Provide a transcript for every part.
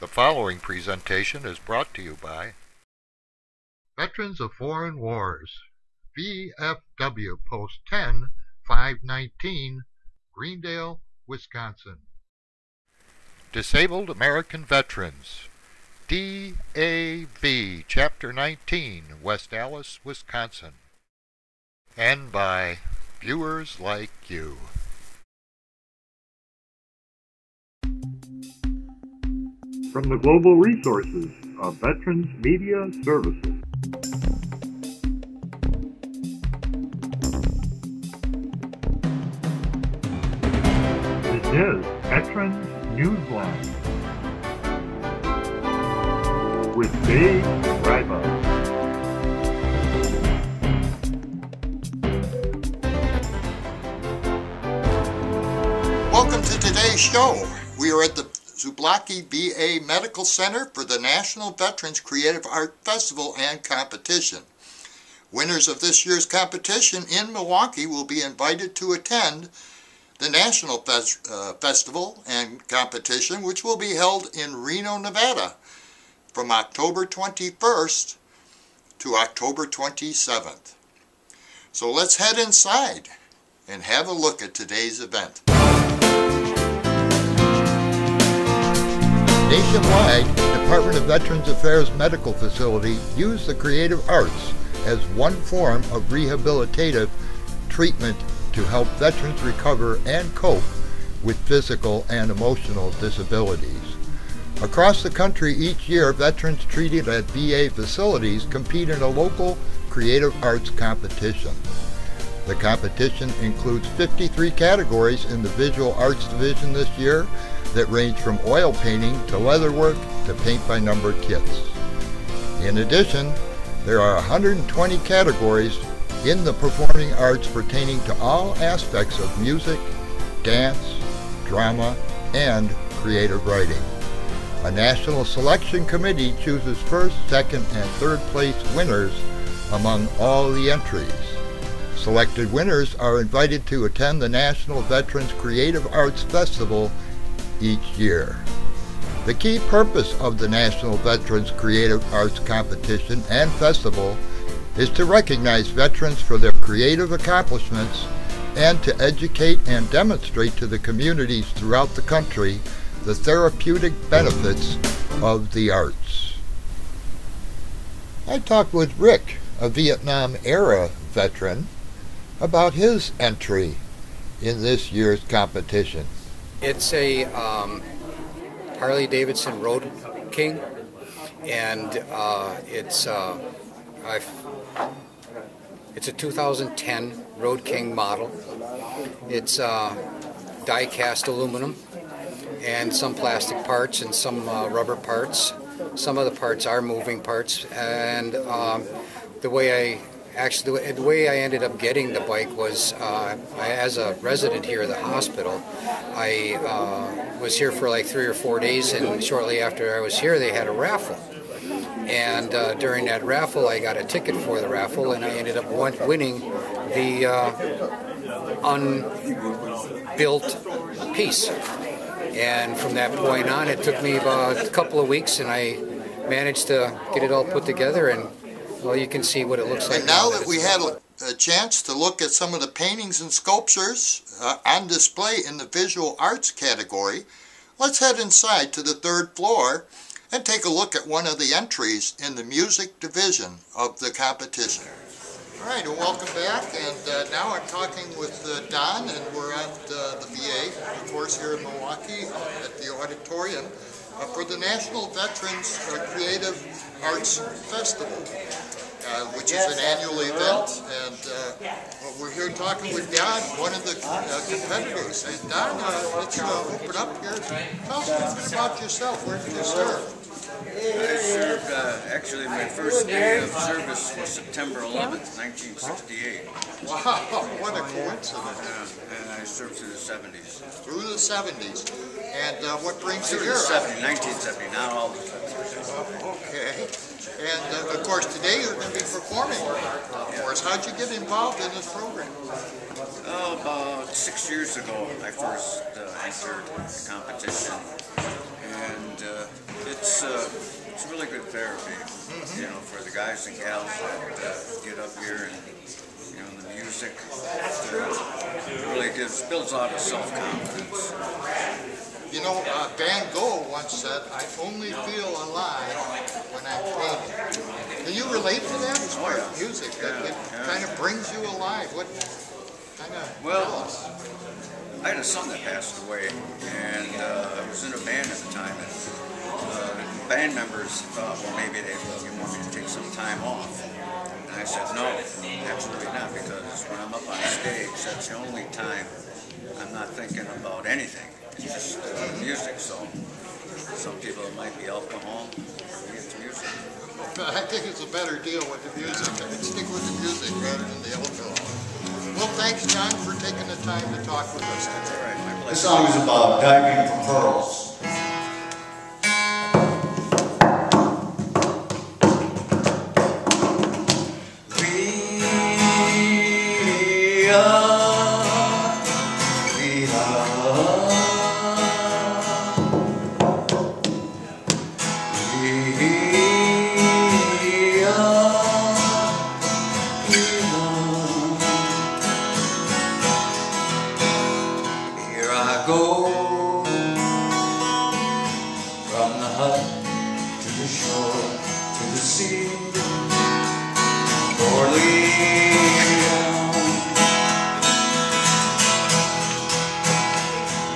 following presentation is brought to you by Veterans of Foreign Wars, VFW Post 10, 519, Greendale, Wisconsin. Disabled American Veterans, DAV, Chapter 19, West Allis, Wisconsin. And by viewers like you. From the global resources of Veterans Media Services. This is Veterans Newsline with Dave Riva. Welcome to today's show. We are at the Milwaukee VA Medical Center for the National Veterans Creative Art Festival and Competition. Winners of this year's competition in Milwaukee will be invited to attend the National Festival and Competition, which will be held in Reno, Nevada from October 21st to October 27th. So let's head inside and have a look at today's event. Nationwide, Department of Veterans Affairs medical facilities use the creative arts as one form of rehabilitative treatment to help veterans recover and cope with physical and emotional disabilities. Across the country each year, veterans treated at VA facilities compete in a local creative arts competition. The competition includes 53 categories in the Visual Arts Division this year that range from oil painting to leatherwork to paint-by-number kits. In addition, there are 120 categories in the performing arts pertaining to all aspects of music, dance, drama, and creative writing. A national selection committee chooses first, second, and third place winners among all the entries. Selected winners are invited to attend the National Veterans Creative Arts Festival each year. The key purpose of the National Veterans Creative Arts Competition and Festival is to recognize veterans for their creative accomplishments and to educate and demonstrate to the communities throughout the country the therapeutic benefits of the arts. I talked with Rick, a Vietnam-era veteran, about his entry in this year's competition. It's a Harley-Davidson Road King, and it's a 2010 Road King model. It's die-cast aluminum and some plastic parts and some rubber parts. Some of the parts are moving parts, and the way I ended up getting the bike was, as a resident here at the hospital, I was here for like 3 or 4 days, and shortly after I was here, they had a raffle. And during that raffle, I got a ticket for the raffle, and I ended up winning the unbuilt piece. And from that point on, it took me about a couple of weeks, and I managed to get it all put together, and well, you can see what it looks like. And now that we had a chance to look at some of the paintings and sculptures on display in the visual arts category, let's head inside to the third floor and take a look at one of the entries in the music division of the competition. All right, and welcome back. And now I'm talking with Don, and we're at the VA, of course, here in Milwaukee at the auditorium for the National Veterans Creative Arts Festival, which is an annual event. And we're here talking with Don, one of the competitors. And Don, let's open up here. Tell us a little bit about yourself. Where did you serve? I served, actually my first day of service was September 11th, 1968. Wow, what a coincidence. And I served through the 70s. Through the 70s. And what brings you Through here? the 1970, not all the 70s. Okay. And of course today you're going to be performing for us. How'd you get involved in this program? Oh, about 6 years ago I first entered the competition. And it's it's really good therapy, you know, for the guys and gals that get up here and, you know, the music, it really builds out a self-confidence. You know, Van Gogh once said, "I only feel alive when I'm painting." Can you relate to that as far as music? It kind of brings you alive. What kind of... Well, I had a son that passed away, and I was in a band at the time, and band members thought, well, maybe they want me to take some time off. And I said, no, absolutely not, because when I'm up on stage, that's the only time I'm not thinking about anything. It's just music, so some people it might be alcohol, for me it's music. I think it's a better deal with the music. I can stick with the music rather than the alcohol. Well, thanks, John, for taking the time to talk with us today. All right, my pleasure. This song is about diving for pearls. Go from the hut to the shore, to the sea, or Leon.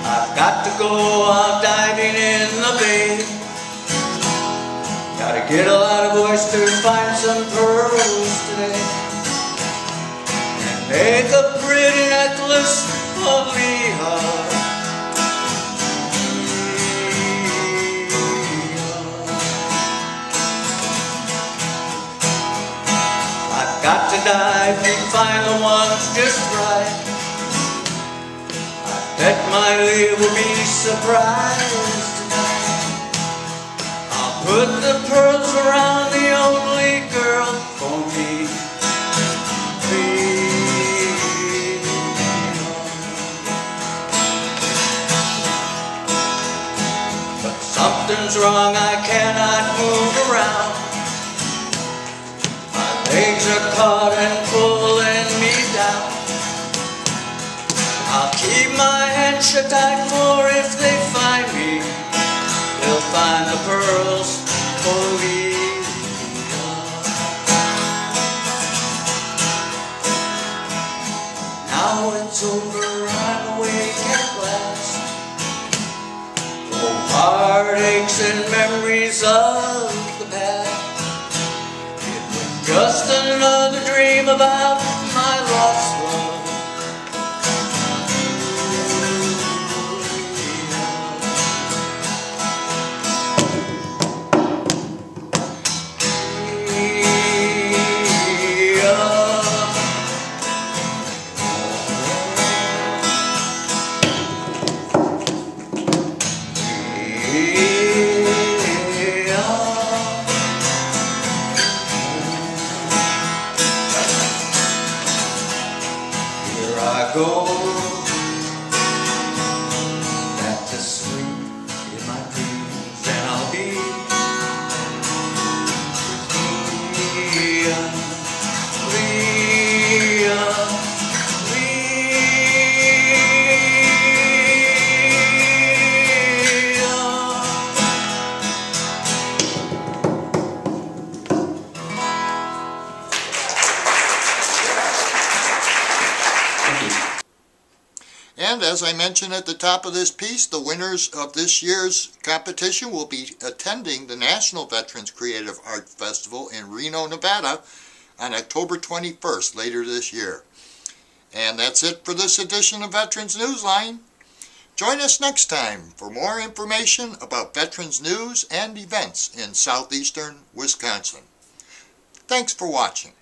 I've got to go out diving in the bay. Gotta get a lot of oysters, find some pearls today, and make a pretty necklace of Leon. Got to dive and find the ones just right. I bet my Lee will be surprised tonight. I'll put the pearls around the only girl for me. But something's wrong, I cannot move around. Legs are caught and pulling me down. I'll keep my hands shut tight, for if they find me, they'll find the pearls for me. Now it's over, I'm awake at last. Oh, heartaches and memories of the past. Just another dream about my lost love. I go back to sleep in my dreams, and I'll be Leon, Leon, And as I mentioned at the top of this piece, the winners of this year's competition will be attending the National Veterans Creative Art Festival in Reno, Nevada on October 21st, later this year. And that's it for this edition of Veterans Newsline. Join us next time for more information about veterans news and events in southeastern Wisconsin. Thanks for watching.